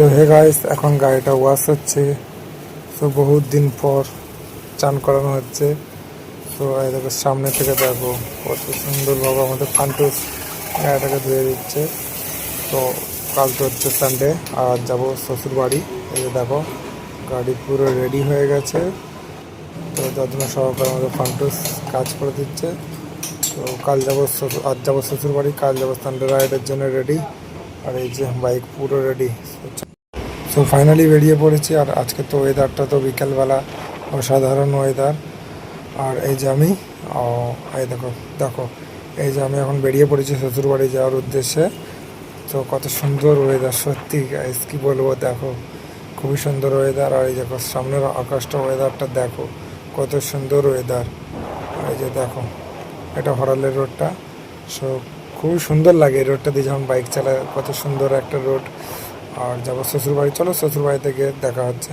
So hey guys, এখন গাড়িটা wash হচ্ছে। সো বহুত দিন পর চান করানো হচ্ছে। সো এই দেখো, সামনে থেকে দেখো কত সুন্দরভাবে আমাদের ফান্টুস গাড়িটাকে ধুয়ে দিচ্ছে। তো কাল তো হচ্ছে সানডে, আর যাবো শ্বশুর বাড়ি। এই যে দেখো, গাড়ি পুরো রেডি হয়ে গেছে। তো যত্ন সহকারে আমাদের ফান্টুস কাজ করে দিচ্ছে। তো কাল যাবো আজ যাবো শ্বশুর বাড়ি, কাল যাবো সানডে রাইডের জন্য রেডি। আর এই যে বাইক পুরো রেডি। সো ফাইনালি বেরিয়ে পড়েছি। আর আজকে তো ওয়েদারটা তো বিকেলবেলা অসাধারণ ওয়েদার। আর এই যে আমি এই দেখো দেখো এই যে আমি এখন বেরিয়ে পড়েছি শ্বশুরবাড়ি যাওয়ার উদ্দেশ্যে। তো কত সুন্দর ওয়েদার, সত্যি গাইস কী বলবো, দেখো খুবই সুন্দর ওয়েদার। আর এই দেখো সামনের আকাশটা, ওয়েদারটা দেখো কত সুন্দর ওয়েদার। এই যে দেখো, এটা হরালের রোডটা। সো খুবই সুন্দর লাগে এই রোডটা দিয়ে যখন বাইক চালায়, কত সুন্দর একটা রোড। আর যাবো শ্বশুরবাড়ি, চলো শ্বশুরবাড়িতে গিয়ে দেখা হচ্ছে।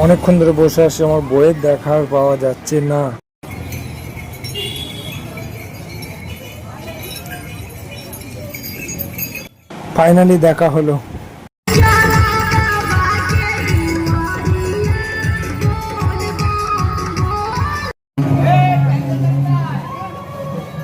অনেকক্ষণ ধরে বসে আছি, আমার বইয়ের দেখার পাওয়া যাচ্ছে না। ফাইনালি দেখা হলো।